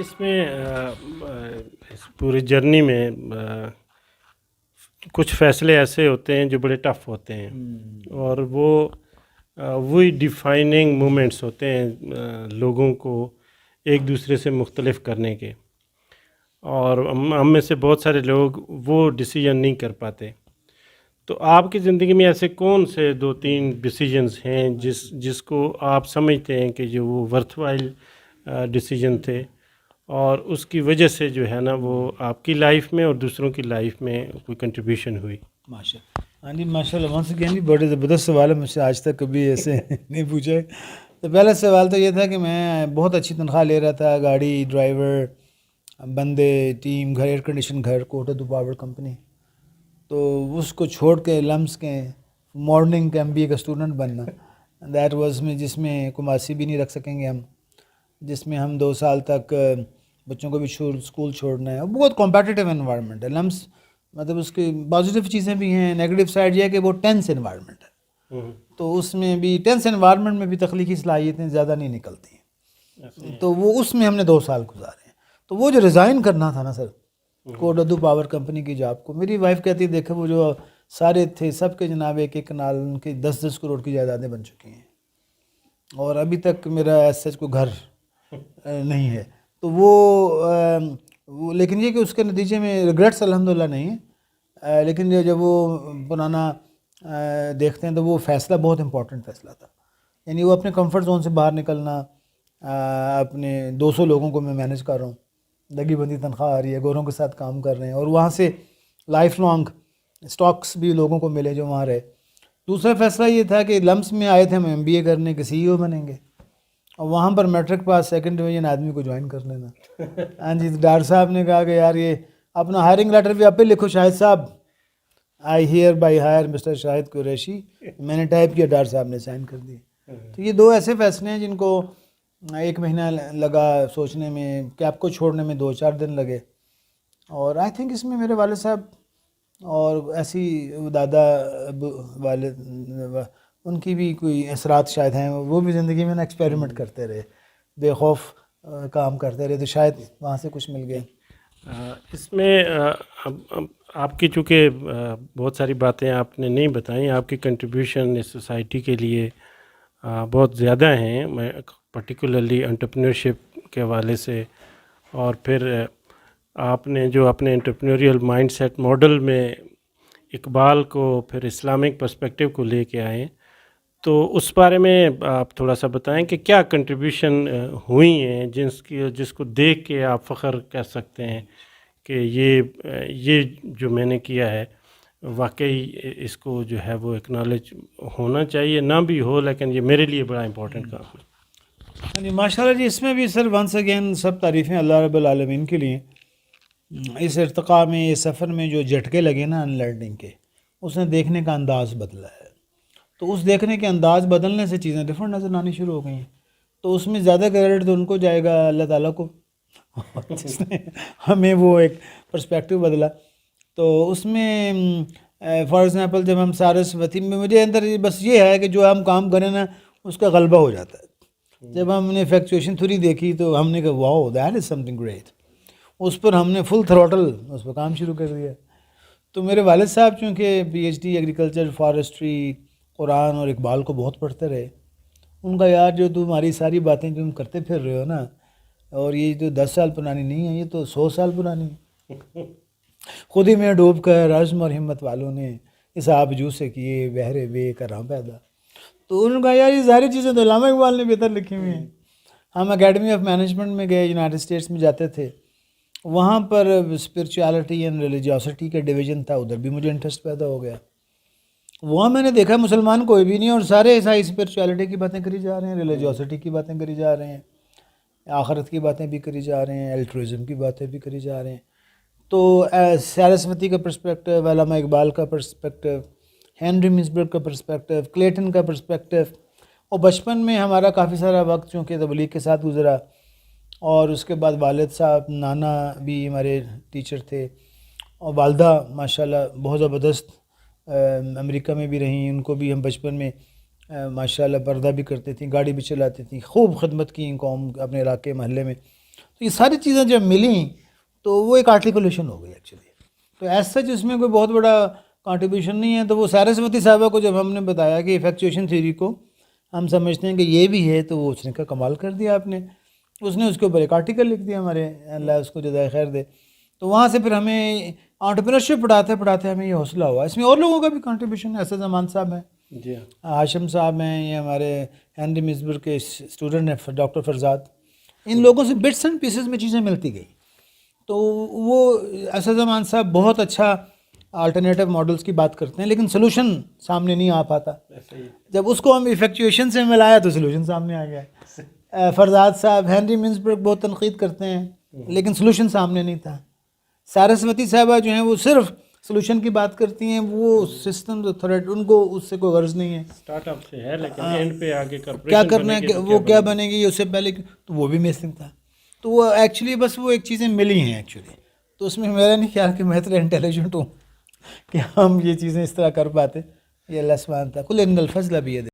اس میں اس پوری جرنی میں کچھ فیصلے ایسے ہوتے ہیں جو بڑے ٹف ہوتے ہیں، اور وہی ڈیفائننگ مومنٹس ہوتے ہیں لوگوں کو ایک دوسرے سے مختلف کرنے کے، اور ہم میں سے بہت سارے لوگ وہ ڈیسیجن نہیں کر پاتے۔ تو آپ کی زندگی میں ایسے کون سے 2-3 ڈیسیجنز ہیں جس کو آپ سمجھتے ہیں کہ جو وہ ورتھ وائل ڈیسیجن تھے، اور اس کی وجہ سے جو ہے نا وہ آپ کی لائف میں اور دوسروں کی لائف میں کوئی کنٹریبیوشن ہوئی؟ ماشاء اللہ، ہاں جی ماشاء اللہ، ونس اگین جی بڑے زبردست سوال ہے، مجھ سے آج تک کبھی ایسے نہیں پوچھے۔ تو پہلا سوال تو یہ تھا کہ میں بہت اچھی تنخواہ لے رہا تھا، گاڑی، ڈرائیور، بندے، ٹیم، گھر، ایئر کنڈیشن گھر، کوٹا دو پاور کمپنی، تو اس کو چھوڑ کے لمس کے مارننگ کا MBA کا اسٹوڈنٹ بننا، دیٹ واز میں، جس میں کماسی بھی نہیں رکھ سکیں گے ہم، جس میں ہم 2 سال تک بچوں کو بھی اسکول چھوڑنا ہے، بہت کمپیٹیٹیو انوائرمنٹ ہے لمس۔ مطلب اس کی پازیٹیو چیزیں بھی ہیں، نیگیٹو سائڈ یہ ہے کہ وہ ٹینس انوائرمنٹ ہے، تو اس میں بھی ٹینس انوائرمنٹ میں بھی تخلیقی صلاحیتیں زیادہ نہیں نکلتی ہیں، تو وہ اس میں ہم نے 2 سال گزارے ہیں۔ تو وہ جو ریزائن کرنا تھا نا سر، کوٹا دو پاور کمپنی کی جاب کو، میری وائف کہتی ہے دیکھو وہ جو سارے تھے سب کے جناب ایک کنال ان کی 10-10 کروڑ کی جائیدادیں بن چکی ہیں، اور ابھی تک میرا ایسا کوئی گھر نہیں ہے، تو وہ لیکن یہ کہ اس کے نتیجے میں ریگریٹس الحمدللہ نہیں ہیں، لیکن جب وہ پرانا دیکھتے ہیں تو وہ فیصلہ بہت امپورٹنٹ فیصلہ تھا، یعنی وہ اپنے کمفرٹ زون سے باہر نکلنا، اپنے 200 لوگوں کو میں مینیج کر رہا ہوں، لگی بندی تنخواہ آ رہی ہے، گوروں کے ساتھ کام کر رہے ہیں، اور وہاں سے لائف لانگ سٹاکس بھی لوگوں کو ملے جو وہاں رہے۔ دوسرا فیصلہ یہ تھا کہ لمس میں آئے تھے ہم MBA کرنے کے CEO بنیں گے، اور وہاں پر میٹرک پاس 2nd ڈویژن آدمی کو جوائن کر لینا۔ ہاں جی، ڈاکٹر صاحب نے کہا کہ یار یہ اپنا ہائرنگ لیٹر بھی آپ پہ لکھو شاہد صاحب، آئی ہیئر بائی ہائر مسٹر شاہد قریشی، میں نے ٹائپ کیا، ڈاکٹر صاحب نے سائن کر دی۔ تو یہ 2 ایسے فیصلے ہیں جن کو 1 مہینہ لگا سوچنے میں، کیپ کو چھوڑنے میں 2-4 دن لگے، اور آئی تھنک اس میں میرے والد صاحب اور ایسی دادا والد ان کی بھی کوئی اثرات شاید ہیں، وہ بھی زندگی میں نا ایکسپیریمنٹ کرتے رہے، بے خوف کام کرتے رہے، تو شاید وہاں سے کچھ مل گیا۔ اس میں آپ کی چونکہ بہت ساری باتیں آپ نے نہیں بتائیں، آپ کی کنٹریبیوشن اس سوسائٹی کے لیے بہت زیادہ ہیں، میں پرٹیکولرلی انٹرپرینورشپ کے حوالے سے، اور پھر آپ نے جو اپنے انٹرپرینوریل مائنڈ سیٹ ماڈل میں اقبال کو پھر اسلامک پرسپیکٹیو کو لے کے آئیں، تو اس بارے میں آپ تھوڑا سا بتائیں کہ کیا کنٹریبیوشن ہوئی ہیں جس کو دیکھ کے آپ فخر کر سکتے ہیں کہ یہ جو میں نے کیا ہے واقعی اس کو جو ہے وہ اکنالج ہونا چاہیے، نہ بھی ہو لیکن یہ میرے لیے بڑا امپورٹنٹ کام ہے۔ جی ماشاء اللہ جی، اس میں بھی سر ونس اگین سب تعریفیں اللہ رب العالمین کے لیے۔ اس ارتقاء میں، اس سفر میں جو جھٹکے لگے نا ان لرننگ کے، اس نے دیکھنے کا انداز بدلا ہے، تو اس دیکھنے کے انداز بدلنے سے چیزیں ڈفرینٹ نظر آنی شروع ہو گئی ہیں، تو اس میں زیادہ کریڈٹ تو ان کو جائے گا، اللہ تعالیٰ کو، جس نے ہمیں وہ ایک پرسپیکٹیو بدلا۔ تو اس میں فار ایگزامپل جب ہم سارسوتی میں، مجھے اندر بس یہ ہے کہ جو ہم کام کریں نا اس کا غلبہ ہو جاتا ہے۔ جب ہم نے فیکچویشن تھیوری دیکھی تو ہم نے کہا wow that is something great, اس پر ہم نے فل تھروٹل اس پر کام شروع کر دیا۔ تو میرے والد صاحب چونکہ PhD ایگریکلچر، فارسٹری، قرآن اور اقبال کو بہت پڑھتے رہے، ان کا یار جو تمہاری ساری باتیں جو تم کرتے پھر رہے ہو نا، اور یہ جو 10 سال پرانی نہیں ہے، یہ تو 100 سال پرانی ہے، خود ہی میں ڈوب کر عزم اور ہمت والوں نے اس آبجو سے کیے بہرے بے کراں پیدا۔ تو انہوں نے کہا یار یہ ساری چیزیں تو علامہ اقبال نے بہتر لکھی ہوئی ہیں۔ ہم اکیڈمی آف مینجمنٹ میں گئے، یونائٹڈ اسٹیٹس میں جاتے تھے، وہاں پر اسپرچویلٹی اینڈ ریلیجیوسٹی کا ڈویژن تھا، ادھر بھی مجھے انٹرسٹ پیدا ہو گیا۔ وہاں میں نے دیکھا مسلمان کوئی بھی نہیں، اور سارے عیسائی اسپرچویلٹی کی باتیں کری جا رہے ہیں، ریلیجیوسٹی کی باتیں کری جا رہے ہیں، آخرت کی باتیں بھی کری جا رہے ہیں، الٹرزم کی باتیں بھی کری جا رہے ہیں۔ تو سارسوتی کا پرسپیکٹیو، علامہ اقبال کا پرسپیکٹیو، ہینری منسبرگ کا پرسپیکٹیو، کلیٹن کا پرسپیکٹیو، اور بچپن میں ہمارا کافی سارا وقت چونکہ تبلیغ کے ساتھ گزرا، اور اس کے بعد والد صاحب، نانا بھی ہمارے ٹیچر تھے، اور والدہ ماشاءاللہ بہت زبردست امریکہ میں بھی رہیں، ان کو بھی ہم بچپن میں ماشاءاللہ پردہ بھی کرتے تھیں، گاڑی بھی چلاتی تھیں، خوب خدمت کی قوم اپنے علاقے محلے میں۔ تو یہ ساری چیزیں جب ملیں تو وہ ایک آرٹیکولیشن ہو گئی ایکچولی. تو ایز سچ اس میں کوئی بہت بڑا کنٹریبیوشن نہیں ہے. تو وہ سارسوتی صاحبہ کو جب ہم نے بتایا کہ ایفیکچویشن تھیوری کو ہم سمجھتے ہیں کہ یہ بھی ہے, تو وہ اس نے کا کمال کر دیا آپ نے. اس نے اس کے اوپر ایک آرٹیکل لکھ دیا ہمارے, اللہ اس کو جزائے خیر دے. تو وہاں سے پھر ہمیں انٹرپرینرشپ پڑھاتے پڑھاتے ہمیں یہ حوصلہ ہوا. اس میں اور لوگوں کا بھی کنٹریبیوشن ہے. اسد زمان صاحب ہیں, جی ہاشم صاحب ہیں, یہ ہمارے ہینری مصبر کے اسٹوڈنٹ ہیں ڈاکٹر فرزاد. ان لوگوں سے بٹس اینڈ پیسز میں چیزیں ملتی گئی. تو وہ اسد زمان صاحب بہت اچھا الٹرنیٹیو ماڈلس کی بات کرتے ہیں, لیکن سلوشن سامنے نہیں آ پاتا. جب اس کو ہم ایفیکچویشن سے ملایا تو سلوشن سامنے آ گیا. فرزاد صاحب ہینری منسبرگ بہت تنقید کرتے ہیں, لیکن سلوشن سامنے نہیں تھا. سارسوتی صاحبہ جو ہیں وہ صرف سلوشن کی بات کرتی ہیں, وہ سسٹم تھریٹ ان کو اس سے کوئی غرض نہیں ہے. اسٹارٹ اپ سے ہے, لیکن اینڈ پہ آگے کیا کرنا ہے کہ وہ کیا بنے گی اس سے پہلے, تو وہ بھی مسنگ تھا. تو وہ ایکچولی بس وہ ایک چیزیں ملی ہیں ایکچولی. تو اس میں میرا نہیں خیال کہ میں اتنا انٹیلیجنٹ ہوں کہ ہم یہ چیزیں اس طرح کر پاتے. یہ اللہ سبحانہ تھا کل ان الفضل بیدہ.